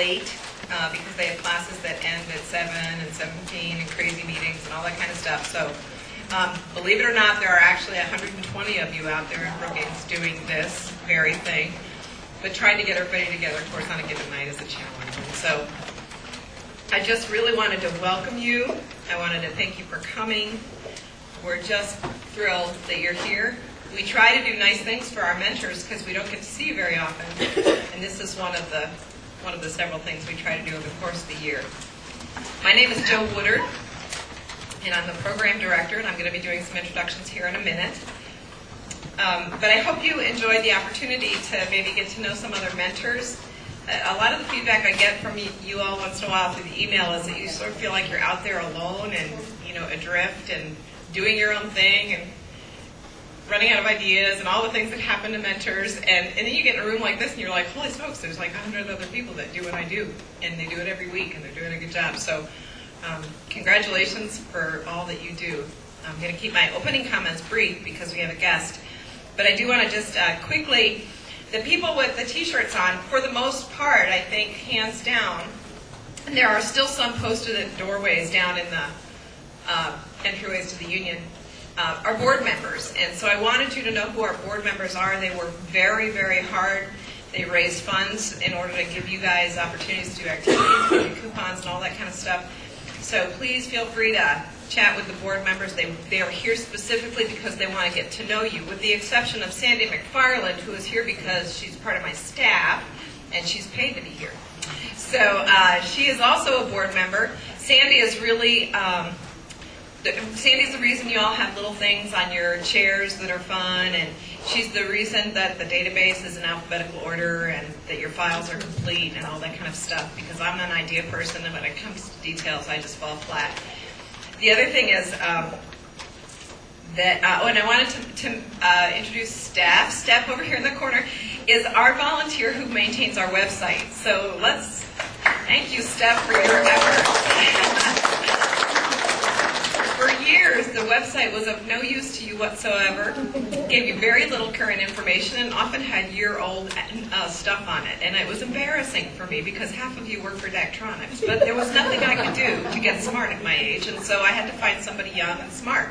late because they have classes that end at 7 and 7:15 and crazy meetings and all that kind of stuff. So believe it or not, there are actually 120 of you out there in Brookings doing this very thing. But trying to get everybody together, of course, on a given night is a challenge. And so I just really wanted to welcome you. I wanted to thank you for coming. We're just thrilled that you're here. We try to do nice things for our mentors because we don't get to see you very often. And this is one of the several things we try to do over the course of the year. My name is Jo Woodard, and I'm the program director, and I'm going to be doing some introductions here in a minute. But I hope you enjoyed the opportunity to maybe get to know some other mentors. A lot of the feedback I get from you all once in a while through the email is that you sort of feel like you're out there alone and, adrift and doing your own thing and running out of ideas and all the things that happen to mentors. And then you get in a room like this and you're like, holy smokes, there's like 100 other people that do what I do. And they do it every week and they're doing a good job. So congratulations for all that you do. I'm going to keep my opening comments brief because we have a guest. But I do want to just quickly, the people with the t-shirts on, for the most part, I think, hands down, and there are still some posted at doorways down in the entryways to the union, are board members. And so I wanted you to know who our board members are. They work very, very hard. They raise funds in order to give you guys opportunities to do activities, and coupons, and all that kind of stuff. So please feel free to chat with the board members. They are here specifically because they want to get to know you, with the exception of Sandy McFarland, who is here because she's part of my staff, and she's paid to be here. So she is also a board member. Sandy is really... Sandy's the reason you all have little things on your chairs that are fun, and she's the reason that the database is in alphabetical order and that your files are complete and all that kind of stuff, because I'm an idea person, and when it comes to details, I just fall flat. The other thing is and I wanted to introduce Steph. Steph over here in the corner is our volunteer who maintains our website. So let's thank you, Steph, for your effort. For years, the website was of no use to you whatsoever, gave you very little current information, and often had year-old stuff on it. And it was embarrassing for me because half of you work for Daktronics, but there was nothing I could do to get smart at my age, and so I had to find somebody young and smart.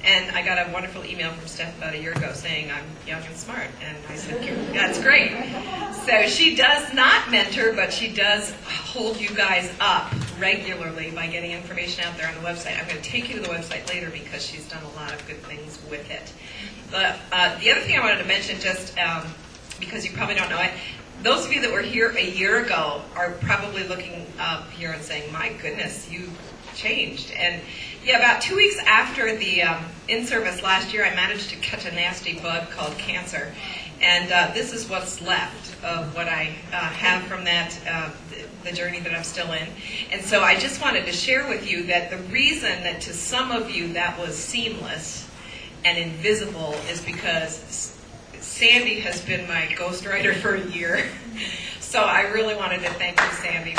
And I got a wonderful email from Steph about a year ago saying I'm young and smart, and I said, that's great. So she does not mentor, but she does hold you guys up regularly by getting information out there on the website. I'm going to take you to the website later because she's done a lot of good things with it. But the other thing I wanted to mention, just because you probably don't know it, those of you that were here a year ago are probably looking up here and saying, my goodness, you changed. And yeah, about 2 weeks after the InService last year, I managed to catch a nasty bug called cancer. And this is what's left of what I have from that, the journey that I'm still in. And so I just wanted to share with you that the reason that to some of you that was seamless and invisible is because Sandy has been my ghostwriter for a year. So I really wanted to thank you, Sandy,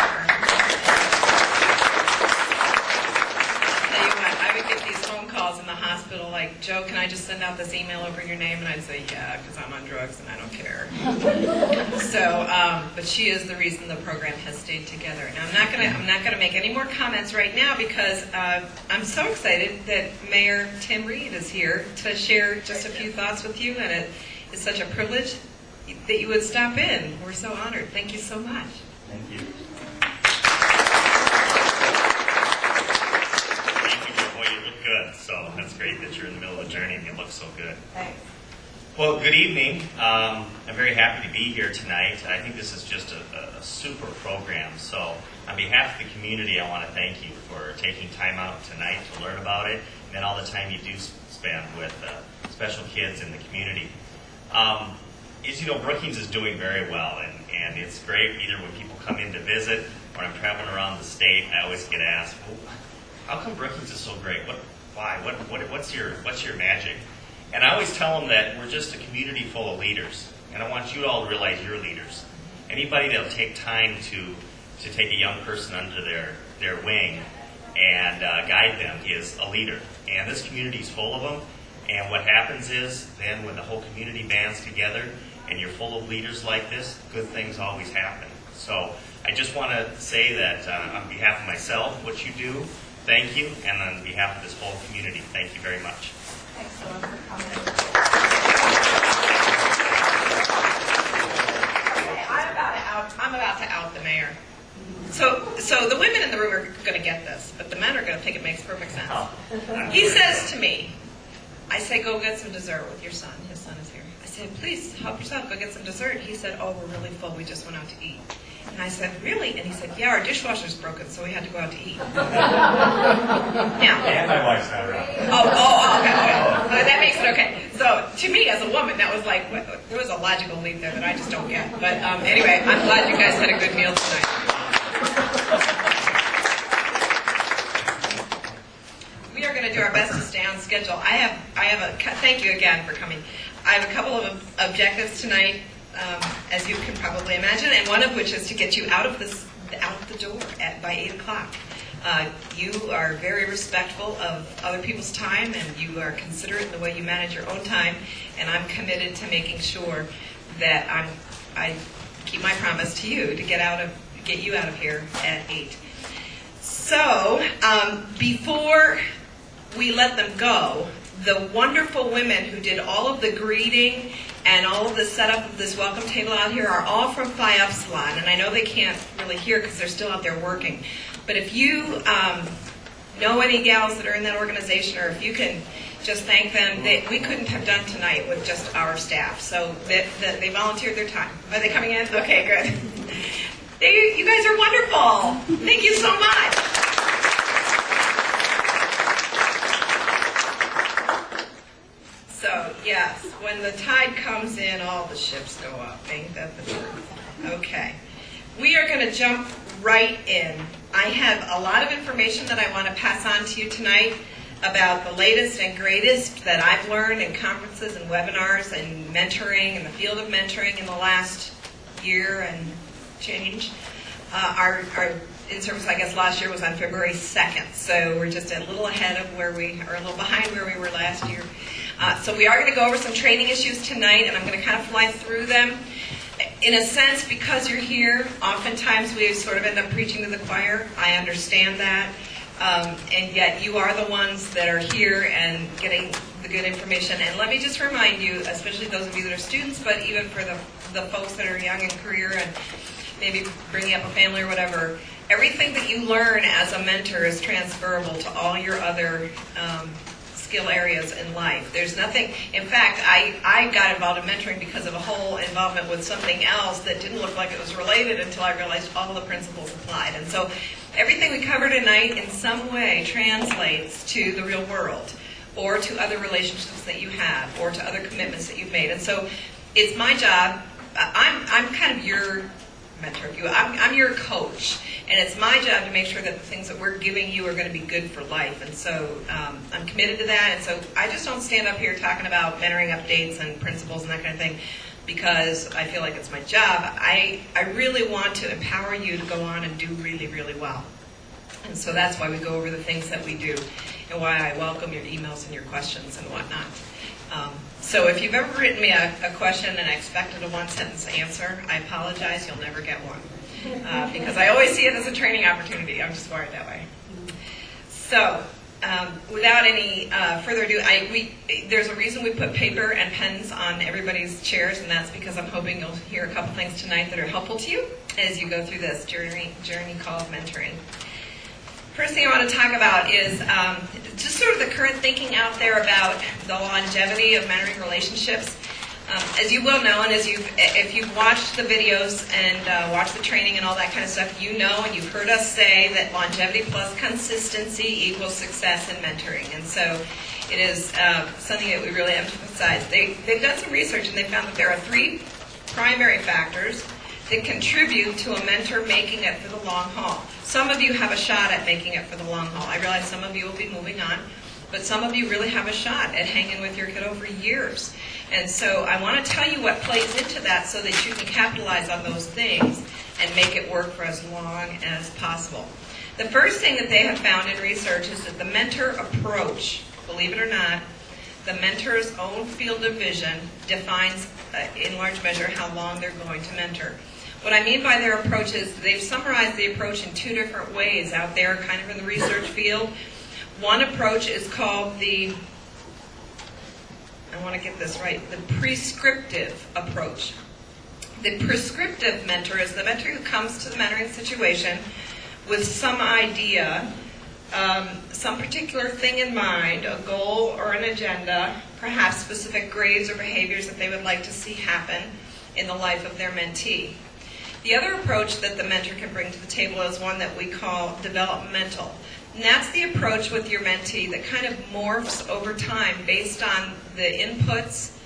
in the hospital, like, Joe, can I just send out this email over your name? And I'd say, yeah, because I'm on drugs and I don't care. So, but she is the reason the program has stayed together. Now, I'm not gonna make any more comments right now because I'm so excited that Mayor Tim Reed is here to share just a few thoughts with you, and it is such a privilege that you would stop in. We're so honored. Thank you so much. Thank you. Good, so that's great that you're in the middle of the journey and you look so good. Thanks. Well, good evening. I'm very happy to be here tonight. I think this is just a super program. So on behalf of the community, I want to thank you for taking time out tonight to learn about it, and then all the time you do spend with special kids in the community. As you know, Brookings is doing very well, and it's great either when people come in to visit or I'm traveling around the state. I always get asked, well, how come Brookings is so great? Why? What's your magic? And I always tell them that we're just a community full of leaders, and I want you all to realize you're leaders. Anybody that'll take time to take a young person under their wing and guide them is a leader. And this community is full of them. And what happens is then when the whole community bands together and you're full of leaders like this, good things always happen. So I just want to say that on behalf of myself, what you do, thank you, and on behalf of this whole community, thank you very much. Thanks so much for coming. I'm about to out the mayor. So the women in the room are going to get this, but the men are going to think it makes perfect sense. He says to me, I say, go get some dessert with your son. His son is here. I said, please help yourself, go get some dessert. He said, oh, we're really full. We just went out to eat. And I said, really? And he said, yeah, our dishwasher's broken, so we had to go out to eat. Now, And my wife's not around. okay. That makes it okay. So to me, as a woman, that was like, there was a logical leap there that I just don't get. But anyway, I'm glad you guys had a good meal tonight. We are going to do our best to stay on schedule. Thank you again for coming. I have a couple of objectives tonight, as you can probably imagine, and one of which is to get you out the door by 8 o'clock. You are very respectful of other people's time, and you are considerate in the way you manage your own time, and I'm committed to making sure that I keep my promise to you to get you out of here at 8. So, before we let them go, the wonderful women who did all of the greeting and all of the setup of this welcome table out here are all from Phi Upsilon, and I know they can't really hear because they're still out there working. But if you know any gals that are in that organization, or if you can just thank them, we couldn't have done tonight with just our staff. So they volunteered their time. Are they coming in? Okay, good. You guys are wonderful. Thank you so much. So, yes, when the tide comes in, all the ships go up. Ain't that the truth? Okay. We are going to jump right in. I have a lot of information that I want to pass on to you tonight about the latest and greatest that I've learned in conferences and webinars and mentoring in the field of mentoring in the last year and change. Our InService, I guess, last year was on February 2nd, so we're just a little ahead of a little behind where we were last year. So we are going to go over some training issues tonight, and I'm going to kind of fly through them. In a sense, because you're here, oftentimes we sort of end up preaching to the choir. I understand that. And yet you are the ones that are here and getting the good information. And let me just remind you, especially those of you that are students, but even for the folks that are young in career and maybe bringing up a family or whatever, everything that you learn as a mentor is transferable to all your other skill areas in life. There's nothing, in fact, I got involved in mentoring because of a whole involvement with something else that didn't look like it was related until I realized all the principles applied. And so everything we cover tonight in some way translates to the real world, or to other relationships that you have, or to other commitments that you've made. And so it's my job, I'm kind of your mentor, if you will. I'm your coach, and it's my job to make sure that the things that we're giving you are going to be good for life. And so I'm committed to that. And so I just don't stand up here talking about mentoring updates and principles and that kind of thing because I feel like it's my job. I really want to empower you to go on and do really, really well. And so that's why we go over the things that we do and why I welcome your emails and your questions and whatnot. So if you've ever written me a question and I expected a one-sentence answer, I apologize, you'll never get one. Because I always see it as a training opportunity. I'm just wired that way. So without any further ado, there's a reason we put paper and pens on everybody's chairs, and that's because I'm hoping you'll hear a couple things tonight that are helpful to you as you go through this journey called mentoring. First thing I want to talk about is just sort of the current thinking out there about the longevity of mentoring relationships. As you will know, and if you've watched the videos and watched the training and all that kind of stuff, you know and you've heard us say that longevity plus consistency equals success in mentoring. And so it is something that we really emphasize. They've done some research and they found that there are 3 primary factors that contribute to a mentor making it for the long haul. Some of you have a shot at making it for the long haul. I realize some of you will be moving on, but some of you really have a shot at hanging with your kiddo for years. And so I want to tell you what plays into that so that you can capitalize on those things and make it work for as long as possible. The first thing that they have found in research is that the mentor approach, believe it or not, the mentor's own field of vision defines in large measure how long they're going to mentor. What I mean by their approach is they've summarized the approach in 2 different ways out there, kind of in the research field. One approach is called the, I want to get this right, the prescriptive approach. The prescriptive mentor is the mentor who comes to the mentoring situation with some idea, some particular thing in mind, a goal or an agenda, perhaps specific grades or behaviors that they would like to see happen in the life of their mentee. The other approach that the mentor can bring to the table is one that we call developmental. And that's the approach with your mentee that kind of morphs over time based on the inputs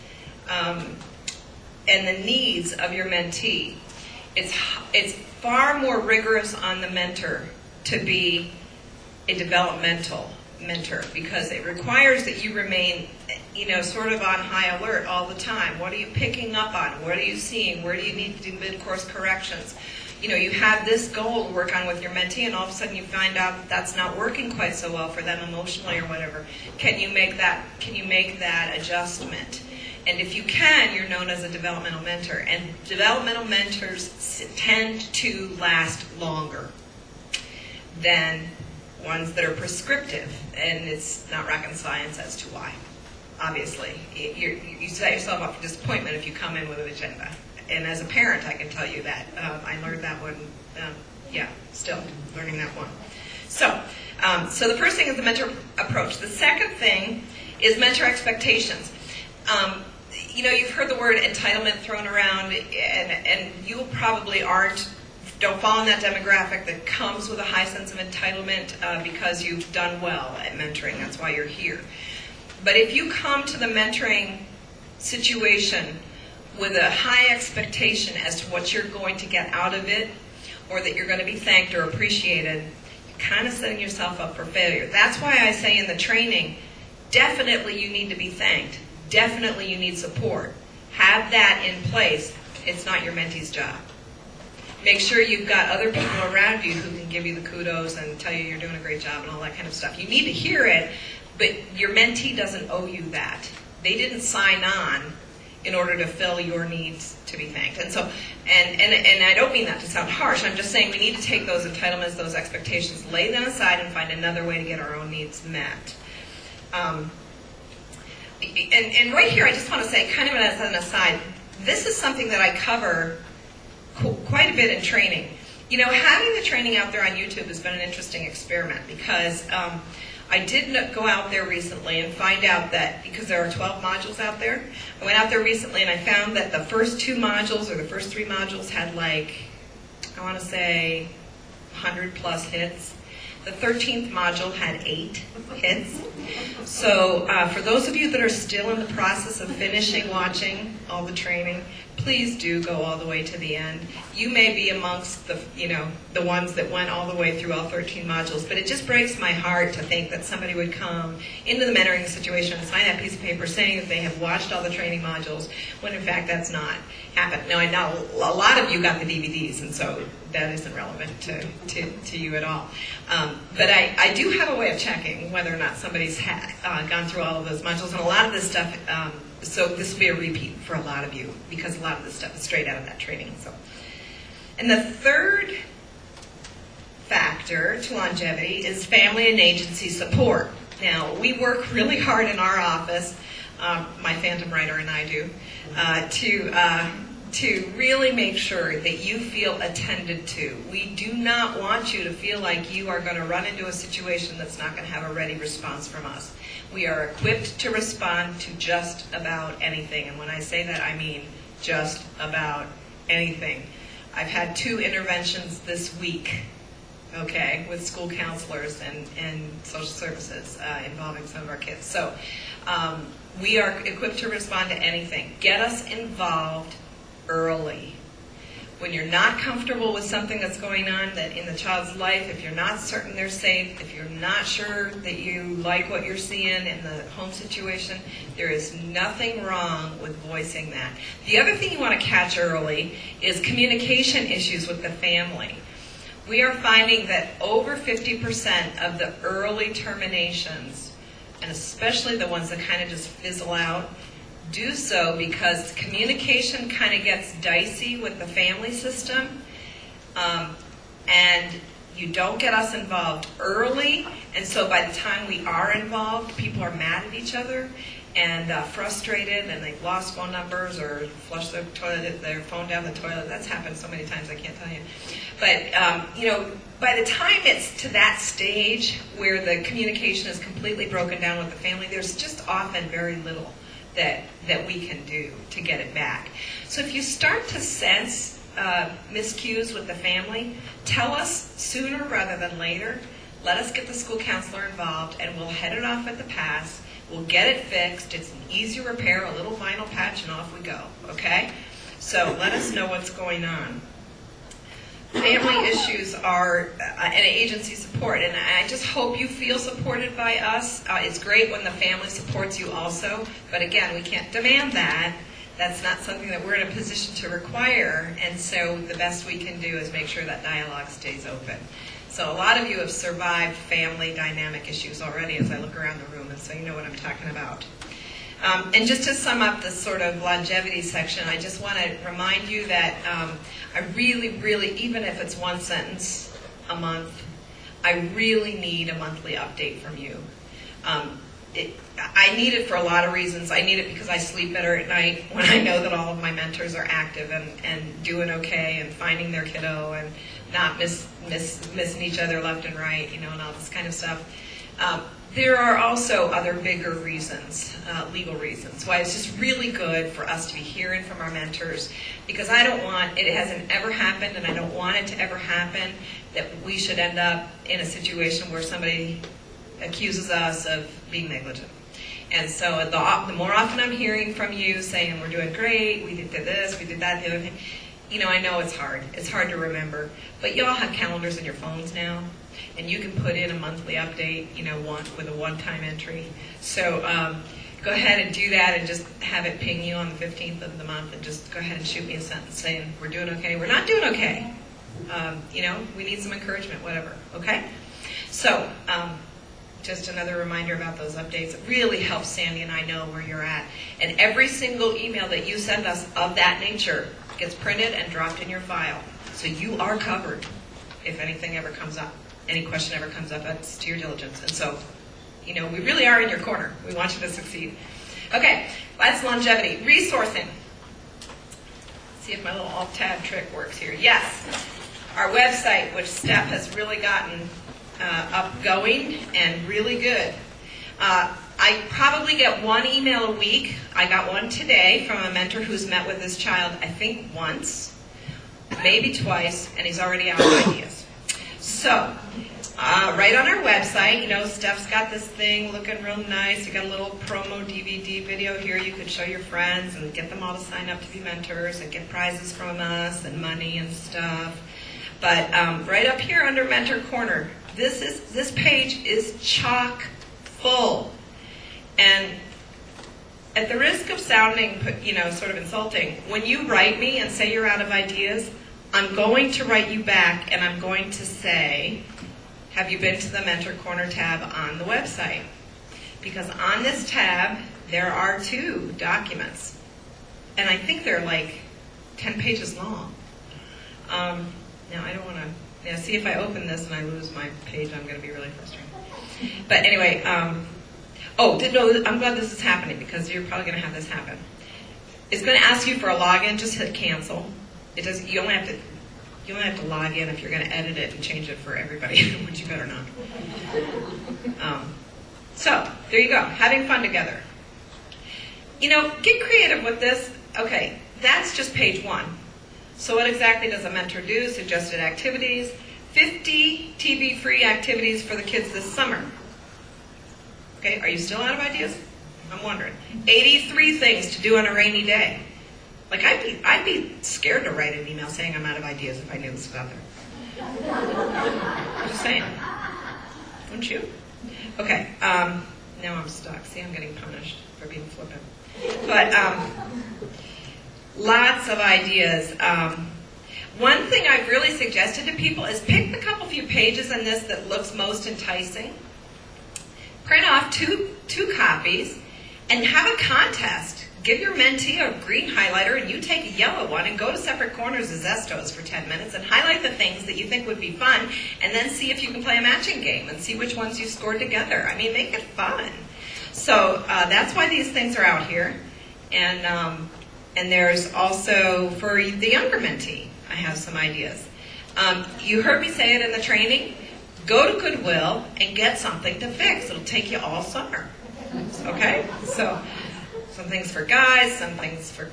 and the needs of your mentee. It's far more rigorous on the mentor to be a developmental mentor because it requires that you remain, sort of on high alert all the time. What are you picking up on? What are you seeing? Where do you need to do mid-course corrections? You have this goal to work on with your mentee, and all of a sudden you find out that that's not working quite so well for them emotionally or whatever. Can you make that adjustment? And if you can, you're known as a developmental mentor. And developmental mentors tend to last longer than ones that are prescriptive. And it's not rocket science as to why. Obviously, you set yourself up for disappointment if you come in with an agenda. And as a parent, I can tell you that. I learned that one, still learning that one. So the first thing is the mentor approach. The second thing is mentor expectations. You've heard the word entitlement thrown around, and you probably don't fall in that demographic that comes with a high sense of entitlement because you've done well at mentoring. That's why you're here. But if you come to the mentoring situation with a high expectation as to what you're going to get out of it, or that you're going to be thanked or appreciated, you're kind of setting yourself up for failure. That's why I say in the training, definitely you need to be thanked. Definitely you need support. Have that in place. It's not your mentee's job. Make sure you've got other people around you who can give you the kudos and tell you you're doing a great job and all that kind of stuff. You need to hear it, but your mentee doesn't owe you that. They didn't sign on in order to fill your needs to be thanked. And so, and I don't mean that to sound harsh. I'm just saying we need to take those entitlements, those expectations, lay them aside, and find another way to get our own needs met. And right here, I just want to say, kind of as an aside, this is something that I cover quite a bit in training. Having the training out there on YouTube has been an interesting experiment because I did go out there recently and find out that, because there are 12 modules out there, I went out there recently and I found that the first 2 modules or the first 3 modules had I want to say 100 plus hits. The 13th module had 8 hits. So for those of you that are still in the process of finishing watching all the training, please do go all the way to the end. You may be amongst the ones that went all the way through all 13 modules, but it just breaks my heart to think that somebody would come into the mentoring situation and sign that piece of paper saying that they have watched all the training modules, when in fact that's not happened. Now I know a lot of you got the DVDs, and so that isn't relevant to you at all. But I do have a way of checking whether or not somebody's gone through all of those modules, and a lot of this stuff, so this will be a repeat for a lot of you, because a lot of this stuff is straight out of that training. And the third factor to longevity is family and agency support. Now, we work really hard in our office, my phantom writer and I do, to really make sure that you feel attended to. We do not want you to feel like you are going to run into a situation that's not going to have a ready response from us. We are equipped to respond to just about anything. And when I say that, I mean just about anything. I've had 2 interventions this week, with school counselors and social services involving some of our kids. So we are equipped to respond to anything. Get us involved early. When you're not comfortable with something that's going on that in the child's life, if you're not certain they're safe, if you're not sure that you like what you're seeing in the home situation, there is nothing wrong with voicing that. The other thing you want to catch early is communication issues with the family. We are finding that over 50% of the early terminations, and especially the ones that kind of just fizzle out, do so because communication kind of gets dicey with the family system, and you don't get us involved early, and so by the time we are involved, people are mad at each other and frustrated, and they've lost phone numbers or flushed their phone down the toilet. That's happened so many times I can't tell you. But by the time it's to that stage where the communication is completely broken down with the family, there's just often very little that we can do to get it back. So if you start to sense miscues with the family, tell us sooner rather than later. Let us get the school counselor involved, and we'll head it off at the pass. We'll get it fixed. It's an easy repair, a little vinyl patch, and off we go, okay? So let us know what's going on. Family issues are an agency support, and I just hope you feel supported by us. It's great when the family supports you also, but again, we can't demand that. That's not something that we're in a position to require, and so the best we can do is make sure that dialogue stays open. So a lot of you have survived family dynamic issues already as I look around the room, and so you know what I'm talking about. And just to sum up this sort of longevity section, I just want to remind you that I really, even if it's one sentence a month, I really need a monthly update from you. I need it for a lot of reasons. I need it because I sleep better at night when I know that all of my mentors are active and doing okay and finding their kiddo and not missing each other left and right, and all this kind of stuff. There are also other bigger reasons, legal reasons, why it's just really good for us to be hearing from our mentors, because it hasn't ever happened, and I don't want it to ever happen, that we should end up in a situation where somebody accuses us of being negligent. And so the more often I'm hearing from you saying, we're doing great, we did this, we did that, the other thing, I know it's hard. It's hard to remember. But you all have calendars in your phones now, and you can put in a monthly update, with a one-time entry. So go ahead and do that and just have it ping you on the 15th of the month, and just go ahead and shoot me a sentence saying, we're doing okay, we're not doing okay. We need some encouragement, whatever, okay? So just another reminder about those updates. It really helps Sandy and I know where you're at. And every single email that you send us of that nature gets printed and dropped in your file. So you are covered if anything ever comes up. Any question ever comes up, that's to your diligence. And so, we really are in your corner. We want you to succeed. Okay, that's longevity. Resourcing. See if my little alt-tab trick works here. Yes, our website, which Steph has really gotten going and really good. I probably get one email a week. I got one today from a mentor who's met with this child, I think once, maybe twice, and he's already out of ideas. So, right on our website, Steph's got this thing looking real nice. You got a little promo DVD video here you could show your friends and get them all to sign up to be mentors and get prizes from us and money and stuff. But right up here under Mentor Corner, this page is chock full. And at the risk of sounding, sort of insulting, when you write me and say you're out of ideas, I'm going to write you back and I'm going to say, have you been to the Mentor Corner tab on the website? Because on this tab, there are 2 documents. And I think they're like 10 pages long. Now, I don't want to, see if I open this and I lose my page, I'm going to be really frustrated. But anyway, I'm glad this is happening because you're probably going to have this happen. It's going to ask you for a login, just hit cancel. You only have to log in if you're going to edit it and change it for everybody, which you better not. So, there you go, having fun together. Get creative with this. Okay, that's just page 1. So what exactly does a mentor do? Suggested activities. 50 TV-free activities for the kids this summer. Okay, are you still out of ideas? I'm wondering. 83 things to do on a rainy day. Like, I'd be scared to write an email saying I'm out of ideas if I knew this was out there. I'm just saying. Wouldn't you? Okay, now I'm stuck. See, I'm getting punished for being flippant. But, lots of ideas. One thing I've really suggested to people is pick the few pages in this that looks most enticing. Print off two copies and have a contest. give your mentee a green highlighter and you take a yellow one and go to separate corners of Zestos for 10 minutes and highlight the things that you think would be fun, and then see if you can play a matching game and see which ones you scored together. I mean, make it fun. So that's why these things are out here. And there's also, for the younger mentee, I have some ideas. You heard me say it in the training. Go to Goodwill and get something to fix. It'll take you all summer. Okay? So some things for guys, some things for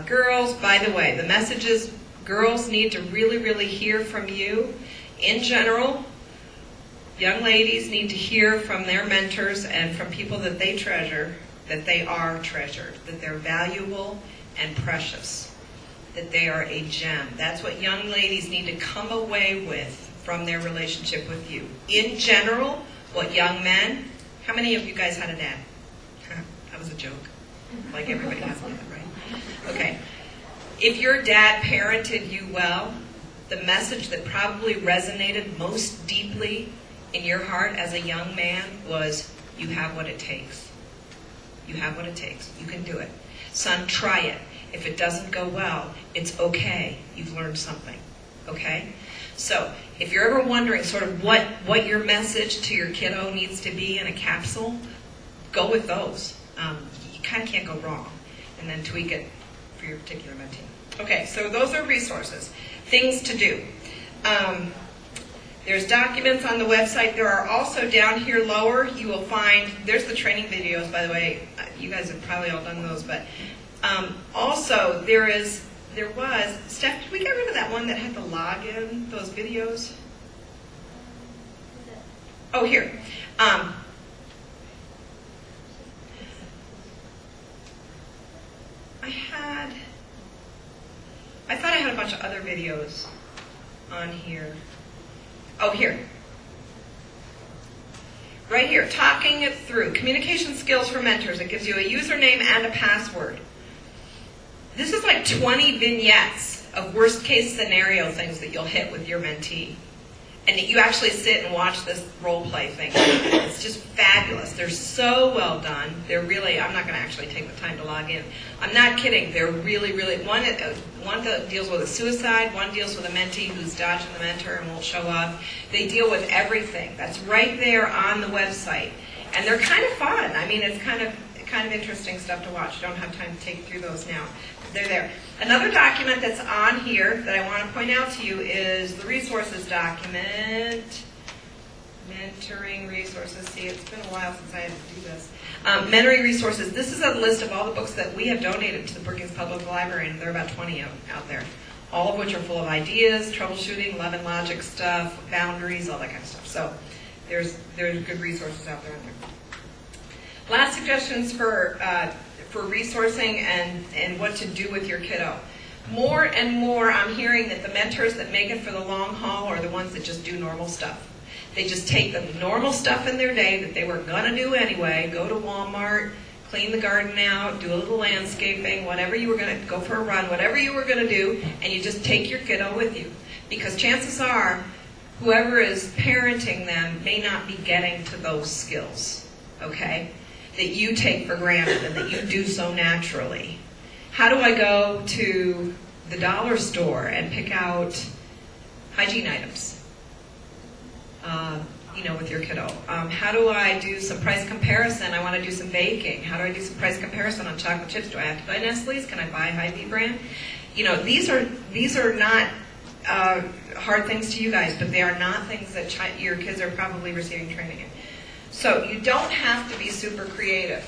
girls. By the way, the message is girls need to really, really hear from you. In general, young ladies need to hear from their mentors and from people that they treasure that they are treasured, that they're valuable and precious, that they are a gem. That's what young ladies need to come away with from their relationship with you. In general, what young men, how many of you guys had a dad? That was a joke. Like everybody has one, right? Okay. If your dad parented you well, the message that probably resonated most deeply in your heart as a young man was, you have what it takes. You have what it takes. You can do it. Son, try it. If it doesn't go well, it's okay. You've learned something. Okay? So, if you're ever wondering sort of what your message to your kiddo needs to be in a capsule, go with those. You kind of can't go wrong. And then tweak it for your particular mentee. Okay, so those are resources. Things to do. There's documents on the website. There are also down here lower, you will find, there's the training videos, by the way. You guys have probably all done those, but also there was, Steph, did we get rid of that one that had the login, those videos? Oh, here. I thought I had a bunch of other videos on here. Oh, here. Right here, talking it through. Communication skills for mentors. It gives you a username and a password. This is like 20 vignettes of worst case scenario things that you'll hit with your mentee. And that you actually sit and watch this role play thing. It's just fabulous. They're so well done. They're really, I'm not going to actually take the time to log in. I'm not kidding. They're really, really, one that deals with a suicide, one deals with a mentee who's dodging the mentor and won't show up. They deal with everything. That's right there on the website. And they're kind of fun. I mean, it's kind of interesting stuff to watch. I don't have time to take you through those now. They're there. Another document that's on here that I want to point out to you is the resources document. Mentoring resources. See, it's been a while since I had to do this. Mentoring resources. This is a list of all the books that we have donated to the Brookings Public Library, and there are about 20 of them out there. All of which are full of ideas, troubleshooting, love and logic stuff, boundaries, all that kind of stuff. So there's good resources out there. Last suggestions for resourcing and what to do with your kiddo. More and more I'm hearing that the mentors that make it for the long haul are the ones that just do normal stuff. They just take the normal stuff in their day that they were going to do anyway, go to Walmart, clean the garden out, do a little landscaping, whatever you were going to go for a run, whatever you were going to do, and you just take your kiddo with you. Because chances are, whoever is parenting them may not be getting to those skills, okay? That you take for granted and that you do so naturally. How do I go to the dollar store and pick out hygiene items? With your kiddo. How do I do some price comparison? I want to do some baking. How do I do some price comparison on chocolate chips? Do I have to buy Nestle's? Can I buy Hy-Vee brand? These are not hard things to you guys, but they are not things that your kids are probably receiving training in. So you don't have to be super creative.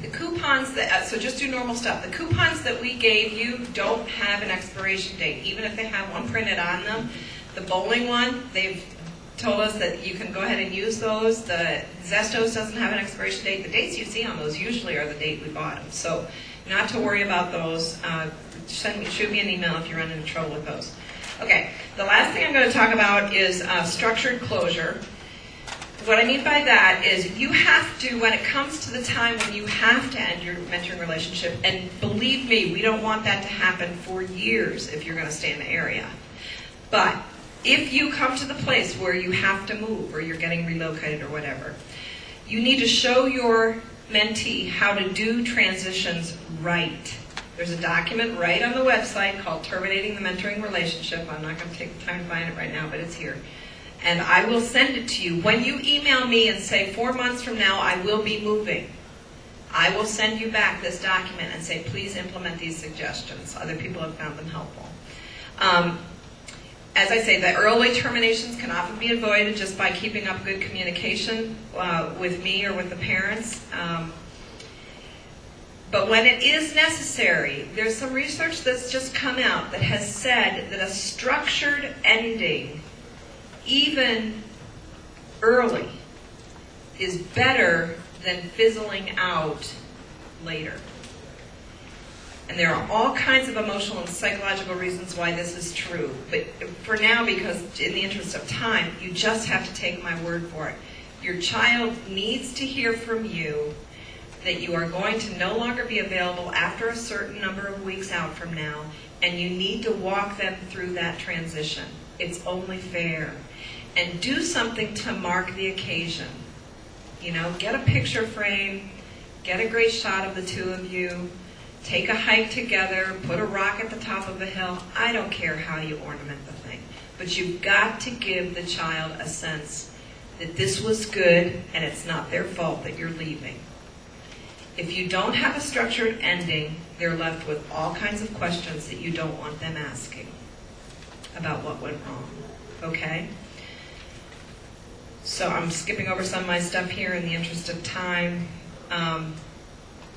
The coupons so just do normal stuff. The coupons that we gave you don't have an expiration date, even if they have one printed on them. The bowling one, they've told us that you can go ahead and use those. The Zestos doesn't have an expiration date. The dates you see on those usually are the date we bought them. So not to worry about those. Shoot me an email if you run into trouble with those. Okay, the last thing I'm going to talk about is structured closure. What I mean by that is you have to, when it comes to the time when you have to end your mentoring relationship, and believe me, we don't want that to happen for years if you're going to stay in the area. But if you come to the place where you have to move or you're getting relocated or whatever, you need to show your mentee how to do transitions right. There's a document right on the website called Terminating the Mentoring Relationship. I'm not going to take the time to find it right now, but it's here. And I will send it to you. When you email me and say 4 months from now I will be moving, I will send you back this document and say, please implement these suggestions. Other people have found them helpful. As I say, the early terminations can often be avoided just by keeping up good communication with me or with the parents. But when it is necessary, there's some research that's just come out that has said that a structured ending, even early, is better than fizzling out later. And there are all kinds of emotional and psychological reasons why this is true. But for now, because in the interest of time, you just have to take my word for it. Your child needs to hear from you that you are going to no longer be available after a certain number of weeks out from now, and you need to walk them through that transition. It's only fair. And do something to mark the occasion. You know, get a picture frame, get a great shot of the two of you, take a hike together, put a rock at the top of a hill. I don't care how you ornament the thing. But you've got to give the child a sense that this was good and it's not their fault that you're leaving. If you don't have a structured ending, they're left with all kinds of questions that you don't want them asking about what went wrong. Okay? So I'm skipping over some of my stuff here in the interest of time.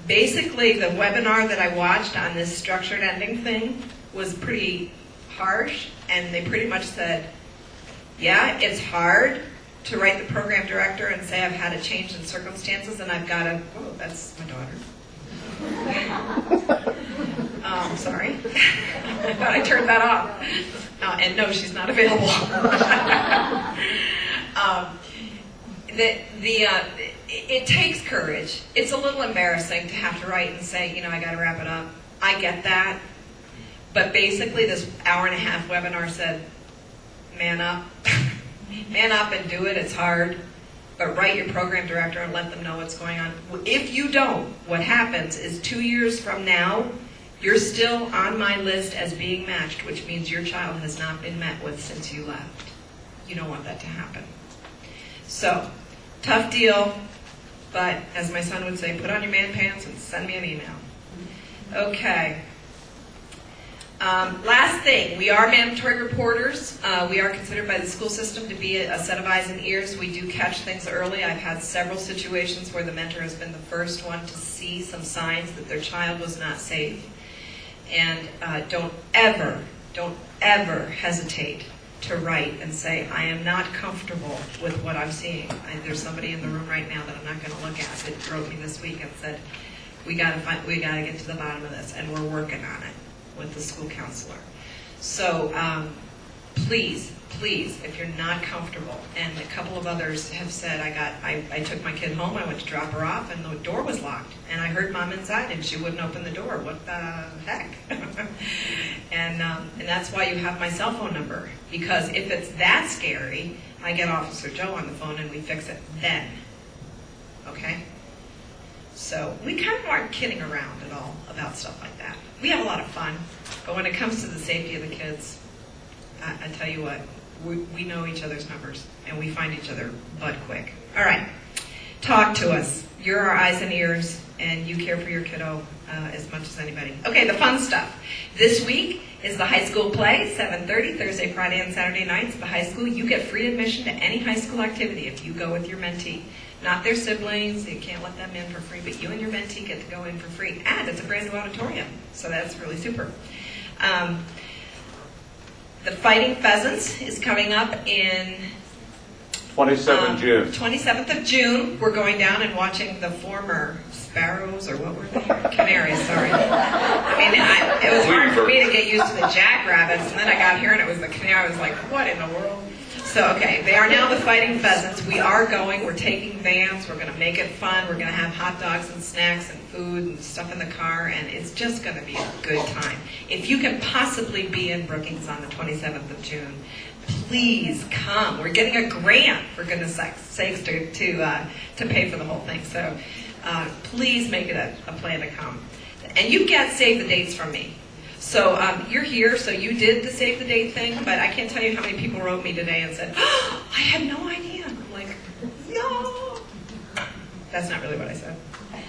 Basically, the webinar that I watched on this structured ending thing was pretty harsh, and they pretty much said, yeah, it's hard to write the program director and say I've had a change in circumstances and I've got to, oh, that's my daughter. Sorry. I thought I turned that off. And no, she's not available. It takes courage. It's a little embarrassing to have to write and say, you know, I got to wrap it up. I get that. But basically this hour-and-a-half webinar said, man up. Man up and do it. It's hard. But write your program director and let them know what's going on. If you don't, what happens is 2 years from now, you're still on my list as being matched, which means your child has not been met with since you left. You don't want that to happen. So, tough deal, but as my son would say, put on your man pants and send me an email. Okay. Last thing, we are mandatory reporters. We are considered by the school system to be a set of eyes and ears. We do catch things early. I've had several situations where the mentor has been the first one to see some signs that their child was not safe. And don't ever hesitate to write and say, I am not comfortable with what I'm seeing. There's somebody in the room right now that I'm not going to look at that wrote me this week and said, we got to get to the bottom of this, and we're working on it with the school counselor. So please, if you're not comfortable, and a couple of others have said, I took my kid home, I went to drop her off, and the door was locked, and I heard mom inside, and she wouldn't open the door. What the heck? And that's why you have my cell phone number, because if it's that scary, I get Officer Joe on the phone, and we fix it then. Okay? So we kind of aren't kidding around at all about stuff like that. We have a lot of fun, but when it comes to the safety of the kids, I tell you what, we know each other's numbers, and we find each other butt quick. All right, talk to us. You're our eyes and ears, and you care for your kiddo as much as anybody. Okay, the fun stuff. This week is the high school play, 7:30, Thursday, Friday, and Saturday nights. The high school, you get free admission to any high school activity if you go with your mentee. Not their siblings, you can't let them in for free, but you and your mentee get to go in for free. And it's a brand new auditorium, so that's really super. The Fighting Pheasants is coming up in 27th of June. We're going down and watching the former sparrows, or what were they? Canaries, sorry. I mean, it was hard for me to get used to the jackrabbits, and then I got here and it was the canary. I was like, what in the world? So, okay, they are now the Fighting Pheasants. We are going. We're taking vans. We're going to make it fun. We're going to have hot dogs and snacks and food and stuff in the car, and it's just going to be a good time. If you can possibly be in Brookings on the 27th of June, please come. We're getting a grant, for goodness sakes, to pay for the whole thing. So please make it a plan to come. And you get save the dates from me. So you're here, so you did the save the date thing, but I can't tell you how many people wrote me today and said, oh, I had no idea. I'm like, no. That's not really what I said.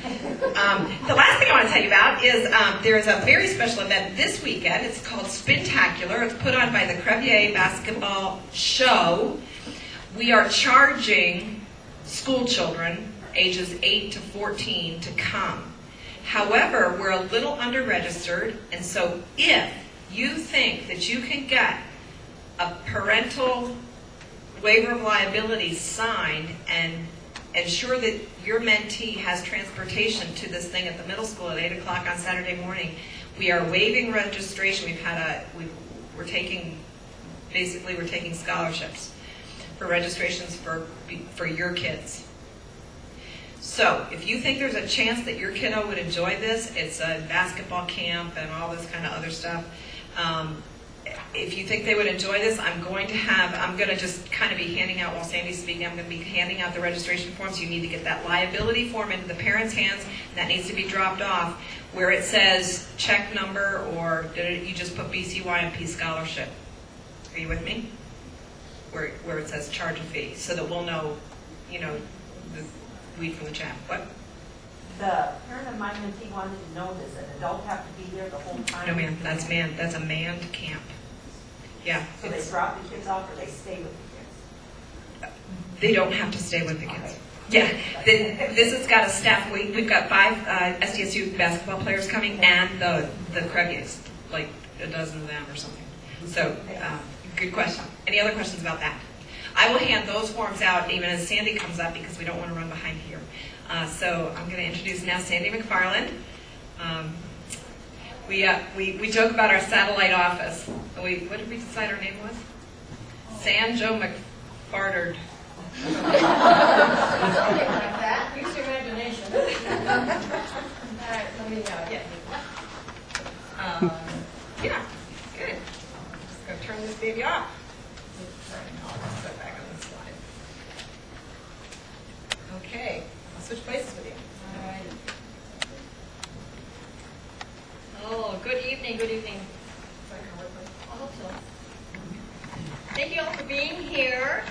The last thing I want to tell you about is there is a very special event this weekend. It's called Spintacular. It's put on by the Crevier Basketball Show. We are charging school children ages 8 to 14 to come. However, we're a little under-registered, and so if you think that you can get a parental waiver of liability signed and ensure that your mentee has transportation to this thing at the middle school at 8 o'clock on Saturday morning, we are waiving registration. We're taking scholarships for registrations for your kids. So if you think there's a chance that your kiddo would enjoy this, it's a basketball camp and all this kind of other stuff. If you think they would enjoy this, I'm going to just kind of be handing out, while Sandy's speaking, I'm going to be handing out the registration forms. You need to get that liability form into the parents' hands. That needs to be dropped off where it says check number, or you just put BCYMP scholarship. Are you with me? Where it says charge a fee, so that we'll know, the weed from the chaff. What? The parent of my mentee wanted to know, does an adult have to be there the whole time? No, ma'am. That's a manned camp. Yeah. So they drop the kids off, or they stay with the kids? They don't have to stay with the kids. Okay. Yeah. This has got a staff. We've got 5 SDSU basketball players coming, and the Creviers, like a dozen of them or something. So, good question. Any other questions about that? I will hand those forms out even as Sandy comes up, because we don't want to run behind here. So I'm going to introduce now Sandy McFarland. We joke about our satellite office. What did we decide our name was? San Joe McFartard. Use your imagination. All right, let me Yeah, good. Just going to turn this baby off. Sorry, I'll set back on the slide. Okay, I'll switch places with you. All right. Oh, good evening, good evening. I hope so. Thank you all for being here.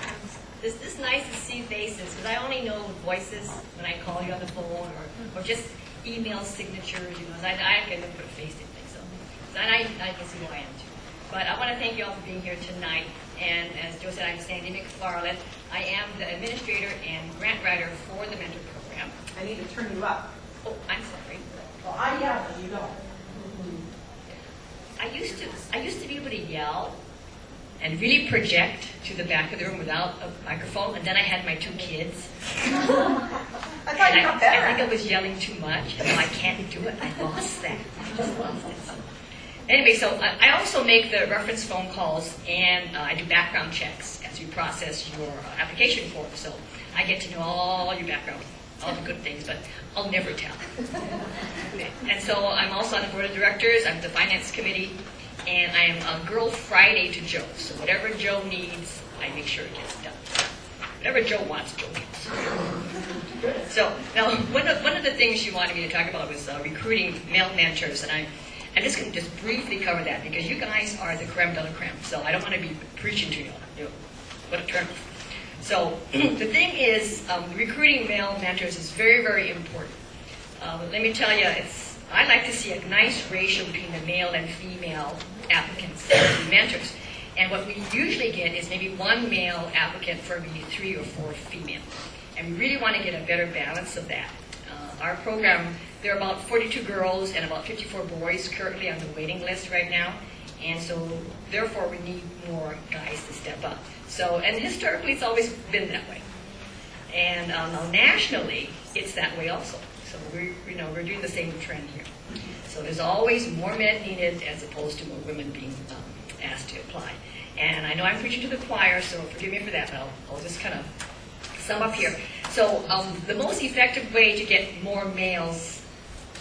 It's nice to see faces, because I only know voices when I call you on the phone, or just email signatures, and I can put a face to things. So I can see who I am too. But I want to thank you all for being here tonight. And as Joe said, I'm Sandy McFarland. I am the administrator and grant writer for the mentor program. I need to turn you up. Oh, I'm sorry. Well, I yell, and you don't. I used to be able to yell and really project to the back of the room without a microphone, and then I had my 2 kids. I thought you got better. I think I was yelling too much, and I can't do it. I lost that. I just lost it. So. Anyway, so I also make the reference phone calls, and I do background checks as you process your application form. So I get to know all your background, all the good things, but I'll never tell. And so I'm also on the board of directors. I'm the finance committee, and I am a girl Friday to Joe. So whatever Joe needs, I make sure it gets done. Whatever Joe wants, Joe gets. So now, one of the things you wanted me to talk about was recruiting male mentors, and I'm just going to just briefly cover that, because you guys are the creme de la creme. So I don't want to be preaching to you. What a term. So the thing is, recruiting male mentors is very, very important. Let me tell you, I like to see a nice ratio between the male and female applicants to be mentors. And what we usually get is maybe 1 male applicant for maybe 3 or 4 female. And we really want to get a better balance of that. Our program, there are about 42 girls and about 54 boys currently on the waiting list right now. And so, therefore, we need more guys to step up. So, and historically, it's always been that way. And nationally, it's that way also. So we're doing the same trend here. So there's always more men needed as opposed to more women being asked to apply. And I know I'm preaching to the choir, so forgive me for that, but I'll just kind of sum up here. So the most effective way to get more males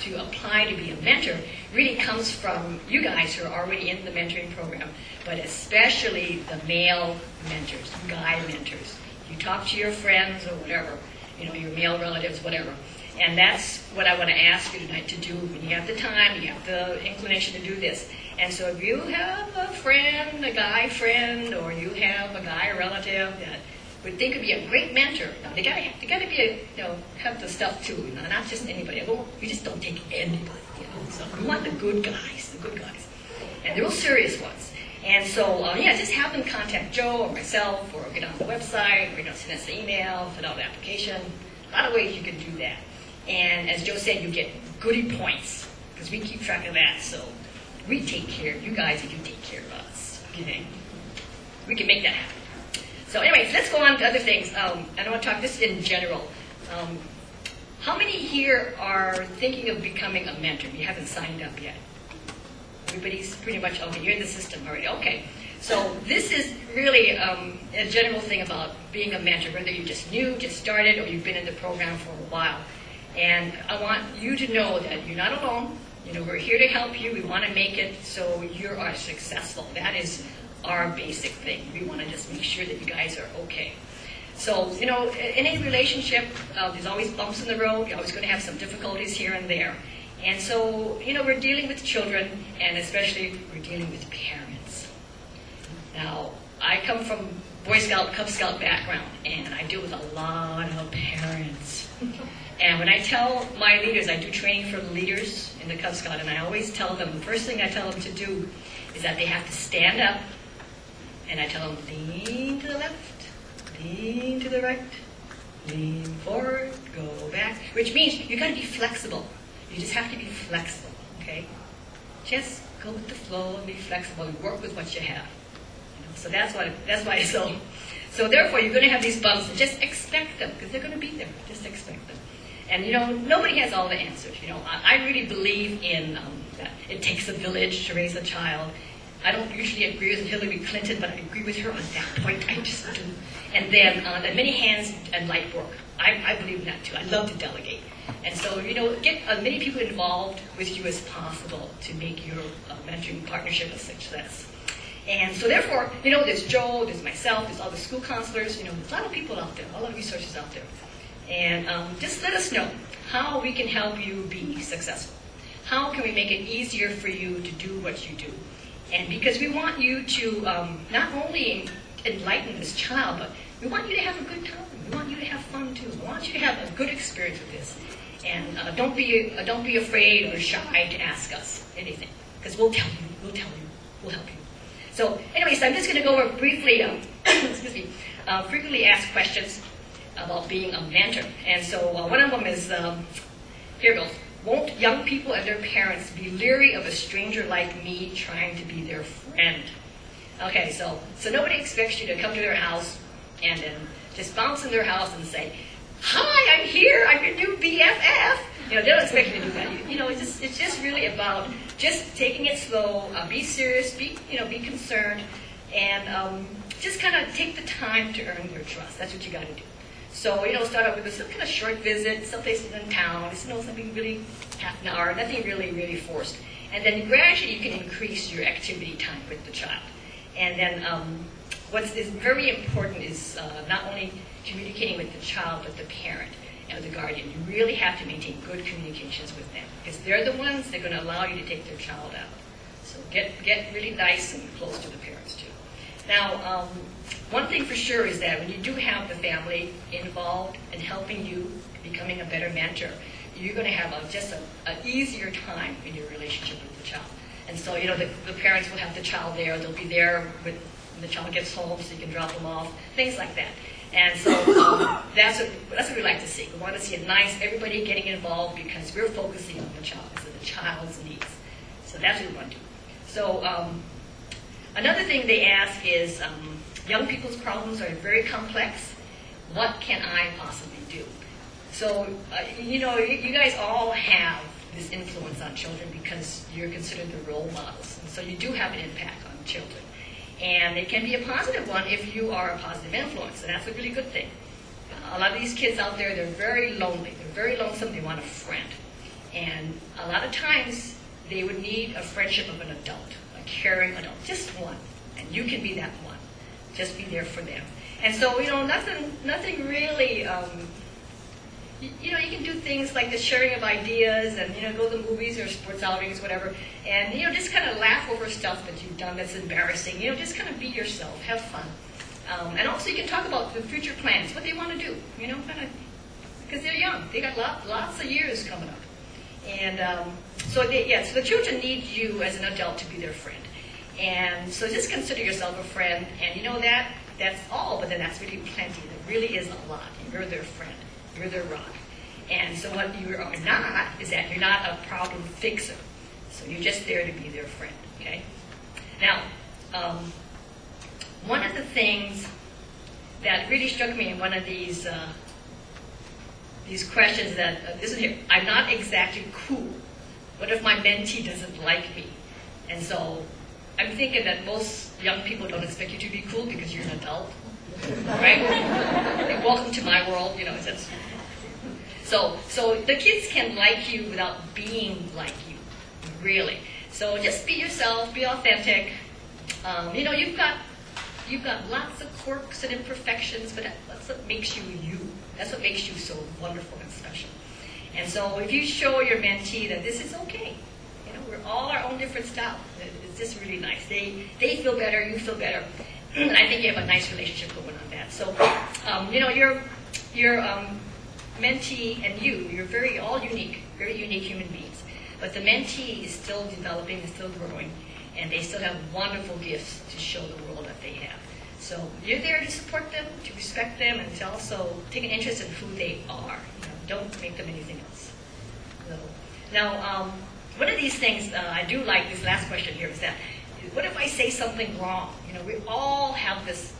to apply to be a mentor really comes from you guys who are already in the mentoring program, but especially the male mentors, guy mentors. You talk to your friends or whatever, your male relatives, whatever. And that's what I want to ask you tonight to do when you have the time, you have the inclination to do this. And so if you have a friend, a guy friend, or you have a guy relative that would think would be a great mentor, now they gotta be have the stuff too, not just anybody. We just don't take anybody, So we want the good guys, and the real serious ones. And so, just have them contact Joe or myself, or get on the website, or send us an email, fill out an application. A lot of ways you can do that. And as Joe said, you get goodie points, because we keep track of that. So we take care of you guys, and you take care of us. Okay? We can make that happen. So anyways, let's go on to other things. I want to talk this in general. How many here are thinking of becoming a mentor? You haven't signed up yet. Everybody's pretty much, okay, you're in the system already. Okay. So this is really a general thing about being a mentor, whether you just started, or you've been in the program for a while. And I want you to know that you're not alone. We're here to help you. We want to make it so you are successful. That is our basic thing. We want to just make sure that you guys are okay. So, in any relationship, there's always bumps in the road. You're always going to have some difficulties here and there. And so, we're dealing with children, and especially we're dealing with parents. Now, I come from Boy Scout, Cub Scout background, and I deal with a lot of parents. And when I tell my leaders, I do training for the leaders in the Cub Scout, and I always tell them, the first thing I tell them to do is that they have to stand up, and I tell them, lean to the left, lean to the right, lean forward, go back, which means you got to be flexible. You just have to be flexible, okay? Just go with the flow and be flexible and work with what you have. So that's why. So therefore, you're going to have these bumps, and just expect them, because they're going to be there. Just expect them. And nobody has all the answers. I really believe in that it takes a village to raise a child. I don't usually agree with Hillary Clinton, but I agree with her on that point. I just do. And then that many hands and light work. I believe in that too. I love to delegate. And so, get as many people involved with you as possible to make your mentoring partnership a success. And so therefore, there's Joe, there's myself, there's all the school counselors, there's a lot of people out there, a lot of resources out there. And just let us know how we can help you be successful. How can we make it easier for you to do what you do? And because we want you to not only enlighten this child, but we want you to have a good time. We want you to have fun too. We want you to have a good experience with this. And don't be afraid or shy to ask us anything, because we'll tell you. We'll help you. So, anyways, I'm just going to go over briefly, frequently asked questions about being a mentor. And so one of them is, here goes. Won't young people and their parents be leery of a stranger like me trying to be their friend? Okay, so nobody expects you to come to their house and then just bounce in their house and say, "Hi, I'm here. I'm your new BFF." They don't expect you to do that. It's just really about just taking it slow, be serious, be concerned, and just kind of take the time to earn their trust. That's what you got to do. So, start out with some kind of short visit, someplace in town, something really half an hour, nothing really, really forced. And then gradually you can increase your activity time with the child. And then what is very important is not only communicating with the child, but the parent and the guardian. You really have to maintain good communications with them, because they're the ones that are going to allow you to take their child out. So get really nice and close to the parents too. Now, one thing for sure is that when you do have the family involved in helping you becoming a better mentor, you're going to have just an easier time in your relationship with the child. And so, the parents will have the child there. They'll be there when the child gets home, so you can drop them off, things like that. And so that's what we like to see. We want to see everybody getting involved, because we're focusing on the child, so the child's needs. So that's what we want to do. So another thing they ask is, young people's problems are very complex. What can I possibly do? So, you guys all have this influence on children because you're considered the role models. And so you do have an impact on children. And it can be a positive one if you are a positive influence, and that's a really good thing. A lot of these kids out there, they're very lonely. They're very lonesome. They want a friend. And a lot of times, they would need a friendship of an adult, a caring adult, just one. And you can be that one. Just be there for them. And so, nothing really you can do things like the sharing of ideas and, go to the movies or sports outings, whatever, and, just kind of laugh over stuff that you've done that's embarrassing. Just kind of be yourself, have fun. And also you can talk about the future plans, what they want to do, because they're young. They got lots of years coming up. And so the children need you as an adult to be their friend. And so just consider yourself a friend, and that's all, but then that's really plenty. There really is a lot. You're their friend. You're their rock. And so what you are not is that you're not a problem fixer. So you're just there to be their friend, okay? Now, one of the things that really struck me in one of these questions that, this is here, I'm not exactly cool. What if my mentee doesn't like me? And so I'm thinking that most young people don't expect you to be cool because you're an adult, right? Like, welcome to my world, it's so the kids can like you without being like you, really. So just be yourself, be authentic. You've got lots of quirks and imperfections, but that's what makes you you. That's what makes you so wonderful and special. And so if you show your mentee that this is okay, we're all our own different style. It's just really nice. They feel better, you feel better. And I think you have a nice relationship going on that. So, your mentee and you're very unique human beings. But the mentee is still developing, is still growing, and they still have wonderful gifts to show the world that they have. So you're there to support them, to respect them, and to also take an interest in who they are. Don't make them anything else. So, now, one of these things I do like, this last question here, is that, what if I say something wrong? We all have this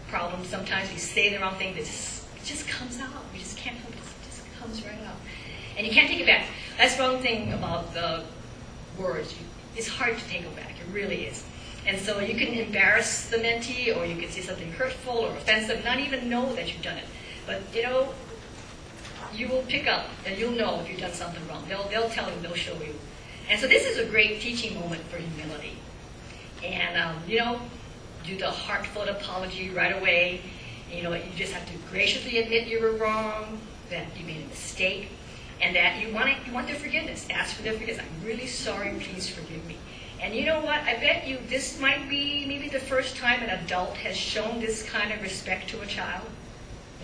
problem. Sometimes we say the wrong thing, but it just comes out. We just can't help it. It just comes right out. And you can't take it back. That's one thing about the words. It's hard to take them back. It really is. And so you can embarrass the mentee, or you can say something hurtful or offensive, not even know that you've done it. But, you will pick up, and you'll know if you've done something wrong. They'll tell you, they'll show you. And so this is a great teaching moment for humility. And, do the heartfelt apology right away. You just have to graciously admit you were wrong, that you made a mistake, and that you want their forgiveness. Ask for their forgiveness. I'm really sorry, please forgive me. And you know what? I bet you this might be maybe the first time an adult has shown this kind of respect to a child.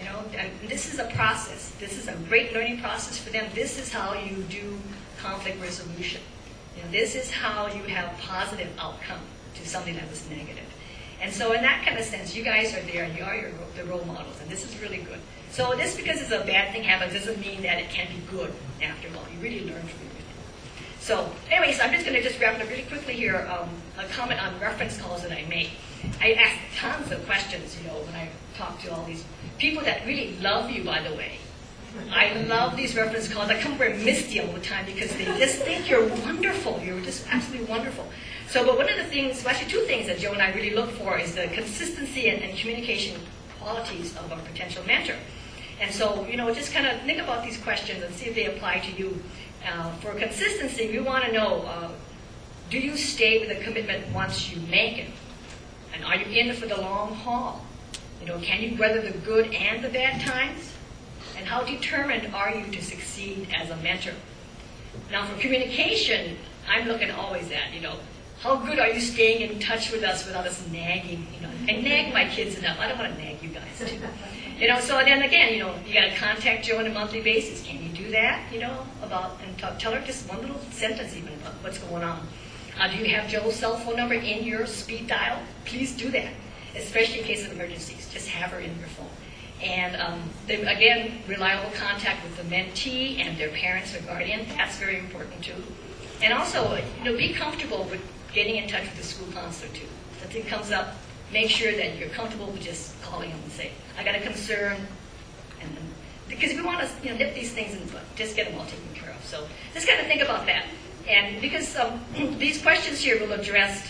And this is a process. This is a great learning process for them. This is how you do conflict resolution. This is how you have positive outcome to something that was negative. And so in that kind of sense, you guys are there, and you are the role models, and this is really good. So just because it's a bad thing happens doesn't mean that it can't be good after all. You really learn from everything. So anyways, I'm just going to wrap it up really quickly here, a comment on reference calls that I made. I asked tons of questions, when I talk to all these people that really love you, by the way. I love these reference calls. I come very misty all the time because they just think you're wonderful. You're just absolutely wonderful. So, but one of the things, well, actually two things that Joe and I really look for is the consistency and communication qualities of a potential mentor. And so, just kind of think about these questions and see if they apply to you. For consistency, we want to know, do you stay with a commitment once you make it? And are you in for the long haul? Can you weather the good and the bad times? And how determined are you to succeed as a mentor? Now, for communication, I'm looking always at, how good are you staying in touch with us without us nagging? I nag my kids enough. I don't want to nag you guys too. So then again, you got to contact Joe on a monthly basis. Can you do that? Tell her just one little sentence even about what's going on. Do you have Joe's cell phone number in your speed dial? Please do that, especially in case of emergencies. Just have her in your phone. And again, reliable contact with the mentee and their parents or guardian. That's very important too. And also, be comfortable with getting in touch with the school counselor too. If something comes up, make sure that you're comfortable with just calling them and say, I got a concern. And then, because we want to nip these things in the bud, just get them all taken care of. So just kind of think about that. And because these questions here will address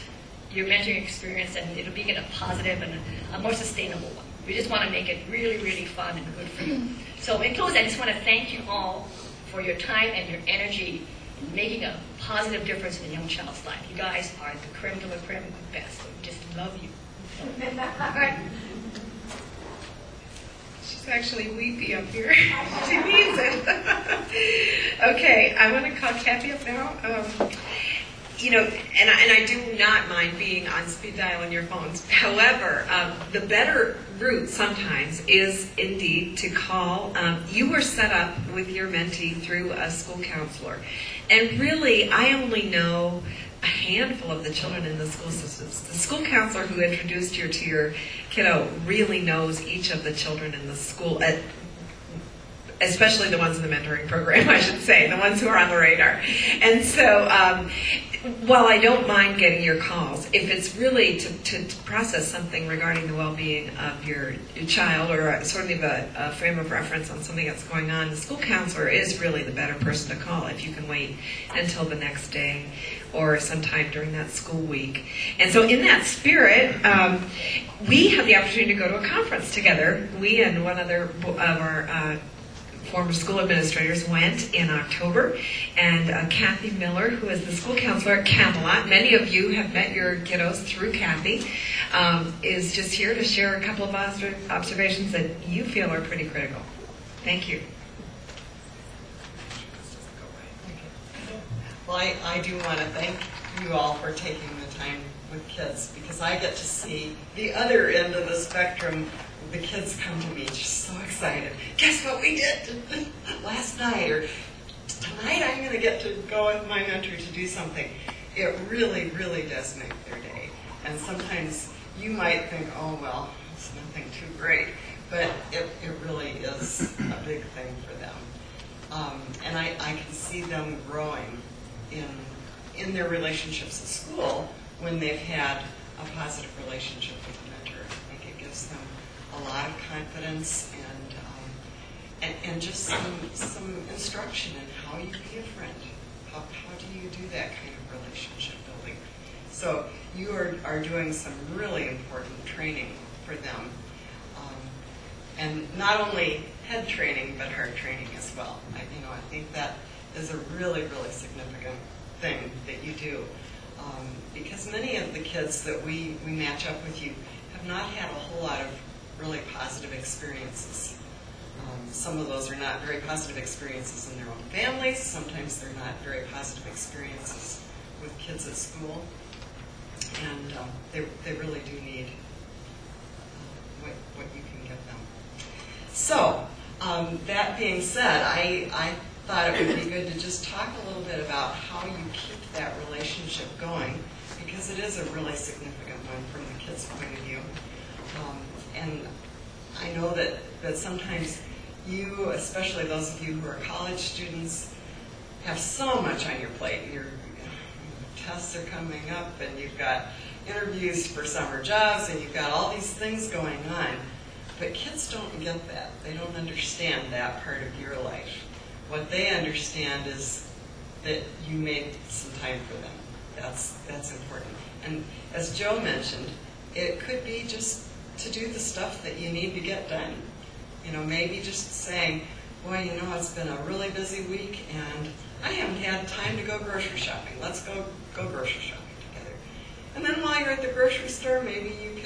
your mentoring experience, and it'll be in a positive and a more sustainable one. We just want to make it really, really fun and good for you. So in closing, I just want to thank you all for your time and your energy in making a positive difference in a young child's life. You guys are the creme de la creme, the best. So we just love you. All right. actually weepy up here. She needs it. Okay, I want to call Kathy up now. And I do not mind being on speed dial on your phones. However, the better route sometimes is indeed to call. You were set up with your mentee through a school counselor. And really, I only know a handful of the children in the school systems. The school counselor who introduced you to your kiddo really knows each of the children in the school, especially the ones in the mentoring program, I should say, the ones who are on the radar. And so while I don't mind getting your calls, if it's really to process something regarding the well-being of your child or sort of a frame of reference on something that's going on, the school counselor is really the better person to call if you can wait until the next day or sometime during that school week. And so in that spirit, we had the opportunity to go to a conference together. We and one other of our former school administrators went in October, and Kathy Miller, who is the school counselor at Camelot, many of you have met your kiddos through Kathy, is just here to share a couple of observations that you feel are pretty critical. Thank you. Well, I do want to thank you all for taking the time with kids, because I get to see the other end of the spectrum. The kids come to me just so excited. Guess what we did last night? Or tonight I'm going to get to go with my mentor to do something. It really, really does make their day. And sometimes you might think, oh, well, it's nothing too great. But it really is a big thing for them. And I can see them growing in their relationships at school when they've had a positive relationship with a mentor. I think it gives them a lot of confidence and just some instruction in how you be a friend. How do you do that kind of relationship building? So you are doing some really important training for them. And not only head training, but heart training as well. I think that is a really, really significant thing that you do. Because many of the kids that we match up with you have not had a whole lot of really positive experiences. Some of those are not very positive experiences in their own families. Sometimes they're not very positive experiences with kids at school. And they really do need what you can give them. So, that being said, I thought it would be good to just talk a little bit about how you keep that relationship going, because it is a really significant one from the kids' point of view. And I know that sometimes you, especially those of you who are college students, have so much on your plate. Your tests are coming up, and you've got interviews for summer jobs, and you've got all these things going on. But kids don't get that. They don't understand that part of your life. What they understand is that you made some time for them. That's important. And as Joe mentioned, it could be just to do the stuff that you need to get done. Maybe just saying, boy, it's been a really busy week, and I haven't had time to go grocery shopping. Let's go grocery shopping together. And then while you're at the grocery store, maybe you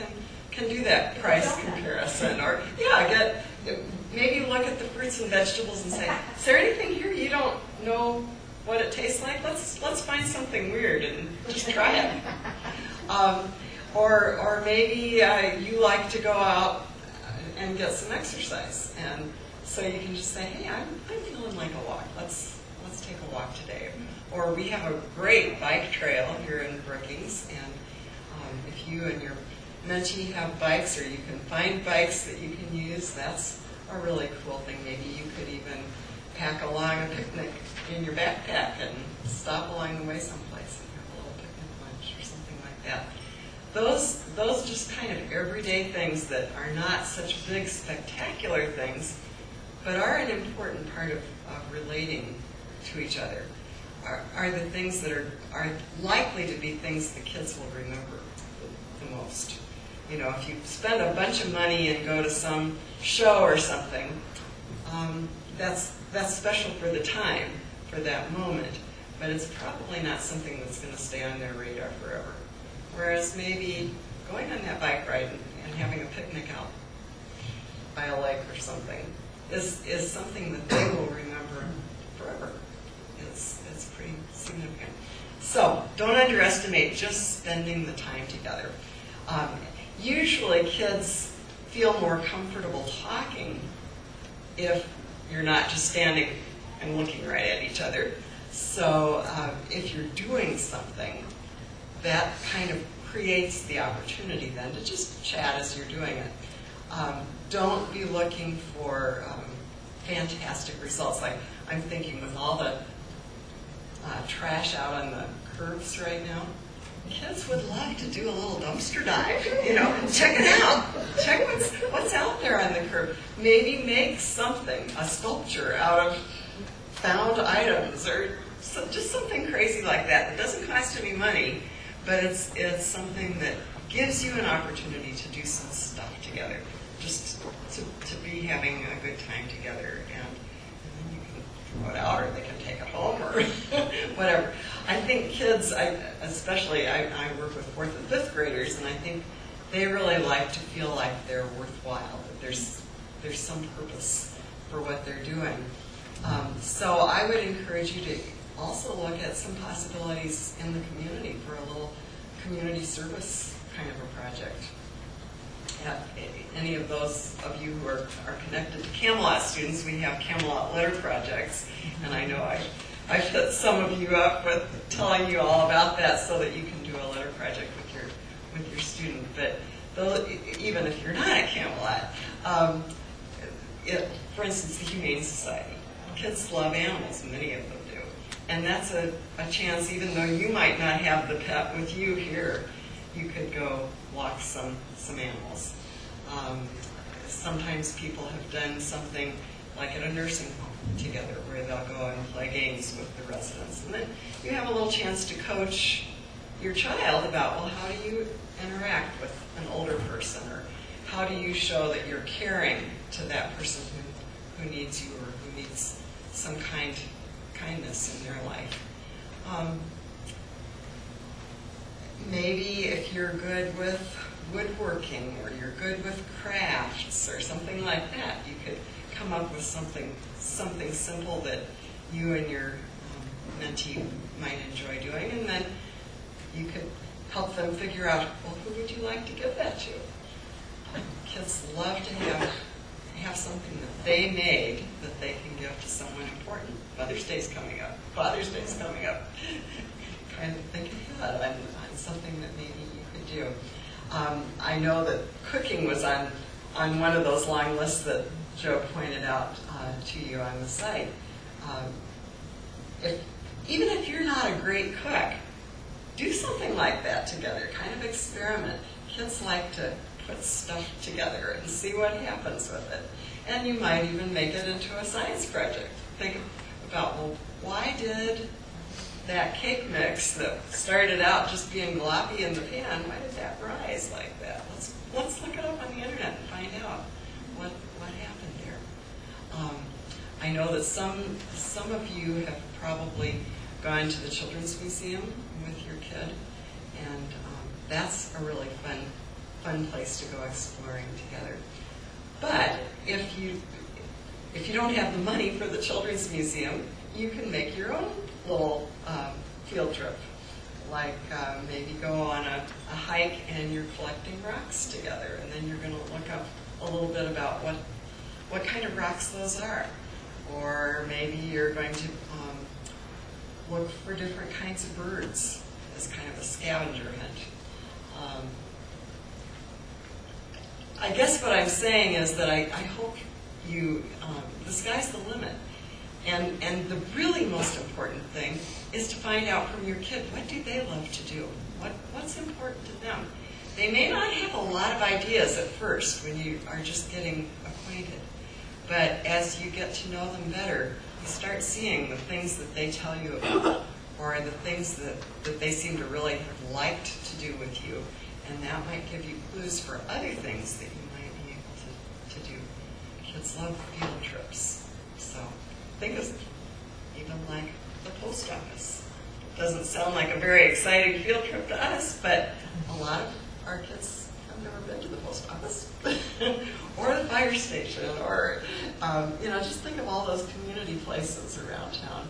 can do that price comparison, or maybe look at the fruits and vegetables and say, is there anything here you don't know what it tastes like? Let's find something weird and just try it. Or maybe you like to go out and get some exercise, and so you can just say, hey, I'm feeling like a walk. Let's take a walk today. Or we have a great bike trail here in Brookings, and if you and your mentee have bikes, or you can find bikes that you can use, that's a really cool thing. Maybe you could even pack along a picnic in your backpack and stop along the way someplace and have a little picnic lunch or something like that. Those just kind of everyday things that are not such big, spectacular things, but are an important part of relating to each other, are the things that are likely to be things the kids will remember the most. If you spend a bunch of money and go to some show or something, that's special for the time, for that moment, but it's probably not something that's going to stay on their radar forever. Whereas maybe going on that bike ride and having a picnic out by a lake or something is something that they will remember forever. It's pretty significant. So don't underestimate just spending the time together. Usually kids feel more comfortable talking if you're not just standing and looking right at each other. So if you're doing something, that kind of creates the opportunity then to just chat as you're doing it. Don't be looking for fantastic results. Like I'm thinking with all the trash out on the curbs right now, kids would love to do a little dumpster dive, check it out. Check what's out there on the curb. Maybe make something, a sculpture out of found items or just something crazy like that. That doesn't cost any money, but it's something that gives you an opportunity to do some stuff together, just to be having a good time together. And then you can throw it out, or they can take it home, or whatever. I think kids, especially I work with 4th and 5th graders, and I think they really like to feel like they're worthwhile, that there's some purpose for what they're doing. So I would encourage you to also look at some possibilities in the community for a little community service kind of a project. Any of those of you who are connected to Camelot students, we have Camelot litter projects, and I know I set some of you up with telling you all about that so that you can do a litter project with your student. But even if you're not at Camelot, for instance, the Humane Society, kids love animals, many of them do, and that's a chance. Even though you might not have the pet with you here, you could go walk some animals. Sometimes people have done something like at a nursing home together where they'll go and play games with the residents. And then you have a little chance to coach your child about, well, how do you interact with an older person, or how do you show that you're caring to that person who needs you or who needs some kindness in their life. Maybe if you're good with woodworking, or you're good with crafts or something like that, you could come up with something simple that you and your mentee might enjoy doing, and then you could help them figure out, well, who would you like to give that to? Kids love to have something that they made that they can give to someone important. Mother's Day's coming up. Father's Day's coming up. Kind of think ahead on something that maybe you could do. I know that cooking was on one of those long lists that Joe pointed out to you on the site. Even if you're not a great cook, do something like that together. Kind of experiment. Kids like to put stuff together and see what happens with it. And you might even make it into a science project. Think about, well, why did that cake mix that started out just being gloppy in the pan, why did that rise like that? Let's look it up on the internet and find out what happened there. I know that some of you have probably gone to the Children's Museum with your kid, and that's a really fun place to go exploring together. But if you don't have the money for the Children's Museum, you can make your own little field trip. Like maybe go on a hike and you're collecting rocks together, and then you're going to look up a little bit about what kind of rocks those are. Or maybe you're going to look for different kinds of birds as kind of a scavenger hunt. I guess what I'm saying is that I hope the sky's the limit. And the really most important thing is to find out from your kid, what do they love to do? What's important to them? They may not have a lot of ideas at first when you are just getting acquainted. But as you get to know them better, you start seeing the things that they tell you about, or the things that they seem to really have liked to do with you. And that might give you clues for other things that you might be able to do. Kids love field trips. So think of it, even like the post office. Doesn't sound like a very exciting field trip to us, but a lot of our kids have never been to the post office or the fire station, or, just think of all those community places around town.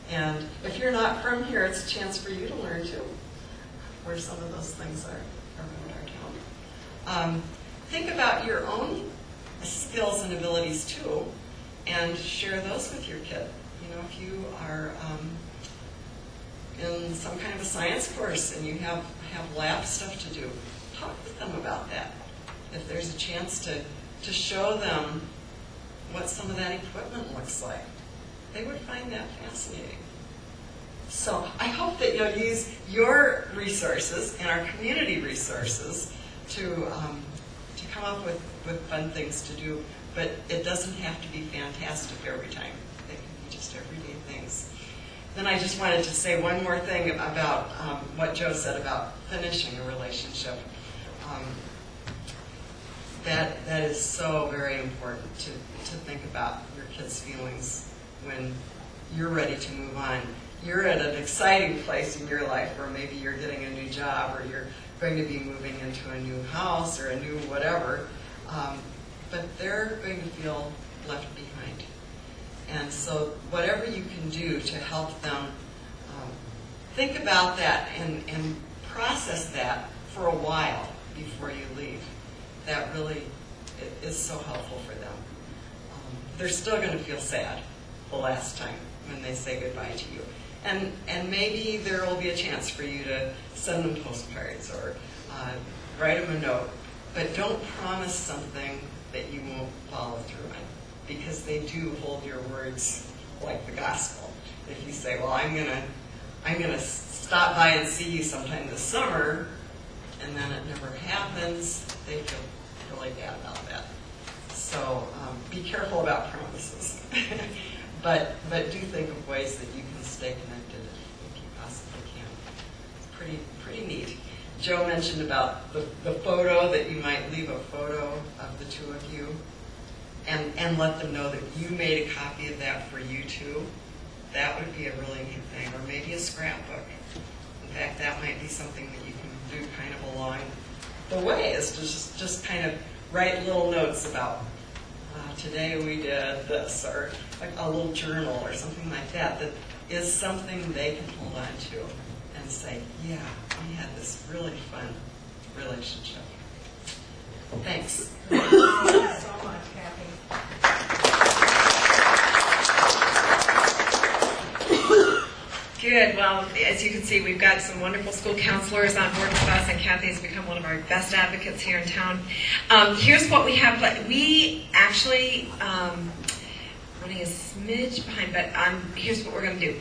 And if you're not from here, it's a chance for you to learn too, where some of those things are around our town. Think about your own skills and abilities too, and share those with your kid. If you are in some kind of a science course and you have lab stuff to do, talk with them about that. If there's a chance to show them what some of that equipment looks like, they would find that fascinating. So I hope that you'll use your resources and our community resources to come up with fun things to do, but it doesn't have to be fantastic every time. They can be just everyday things. Then I just wanted to say one more thing about what Joe said about finishing a relationship. That is so very important to think about your kids' feelings when you're ready to move on. You're at an exciting place in your life where maybe you're getting a new job or you're going to be moving into a new house or a new whatever, but they're going to feel left behind. And so whatever you can do to help them think about that and process that for a while before you leave, that really is so helpful for them. They're still going to feel sad the last time when they say goodbye to you. And maybe there will be a chance for you to send them postcards or write them a note. But don't promise something that you won't follow through on, because they do hold your words like the gospel. If you say, well, I'm gonna stop by and see you sometime this summer, and then it never happens, they feel really bad about that. So be careful about promises. But do think of ways that you can stay connected if you possibly can. It's pretty neat. Joe mentioned about the photo, that you might leave a photo of the two of you and let them know that you made a copy of that for you too. That would be a really neat thing. Or maybe a scrapbook. In fact, that might be something that you can do kind of along the way, is to just kind of write little notes about today we did this, or like a little journal or something like that is something they can hold on to and say, yeah, we had this really fun relationship. Thanks. Thank you so much, Kathy. Good. Well, as you can see, we've got some wonderful school counselors on board with us, and Kathy has become one of our best advocates here in town. Here's what we have. We actually, running a smidge behind, but here's what we're going to do.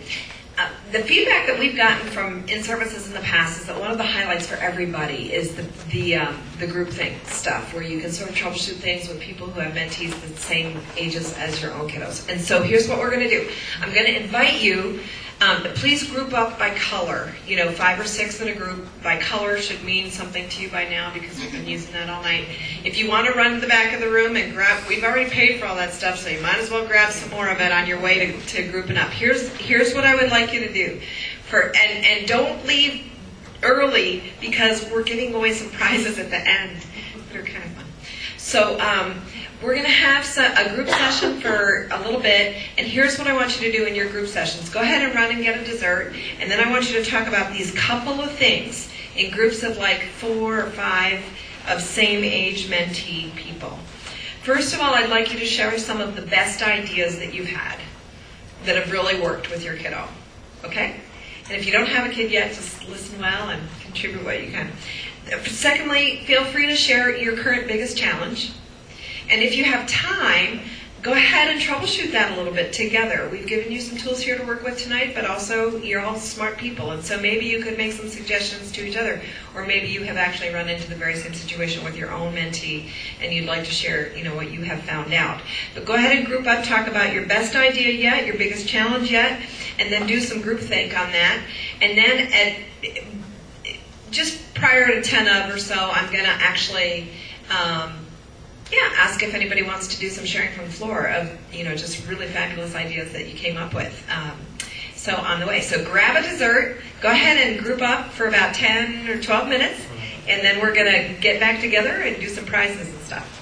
The feedback that we've gotten from InServices in the past is that one of the highlights for everybody is the group thing stuff, where you can sort of troubleshoot things with people who have mentees the same ages as your own kiddos. And so here's what we're going to do. I'm going to invite you. Please group up by color. 5 or 6 in a group by color should mean something to you by now, because we've been using that all night. If you want to run to the back of the room and grab, we've already paid for all that stuff, so you might as well grab some more of it on your way to grouping up. Here's what I would like you to do. And don't leave early, because we're giving away some prizes at the end. They're kind of fun. So we're going to have a group session for a little bit, and here's what I want you to do in your group sessions. Go ahead and run and get a dessert, and then I want you to talk about these couple of things in groups of like 4 or 5 of same age mentee people. First of all, I'd like you to share some of the best ideas that you've had that have really worked with your kiddo. Okay? And if you don't have a kid yet, just listen well and contribute what you can. Secondly, feel free to share your current biggest challenge. And if you have time, go ahead and troubleshoot that a little bit together. We've given you some tools here to work with tonight, but also you're all smart people. And so maybe you could make some suggestions to each other. Or maybe you have actually run into the very same situation with your own mentee and you'd like to share, what you have found out. But go ahead and group up, talk about your best idea yet, your biggest challenge yet, and then do some groupthink on that. And then just prior to 10 of or so, I'm going to actually ask if anybody wants to do some sharing from the floor of, just really fabulous ideas that you came up with. So on the way. So grab a dessert, go ahead and group up for about 10 or 12 minutes, and then we're going to get back together and do some prizes and stuff.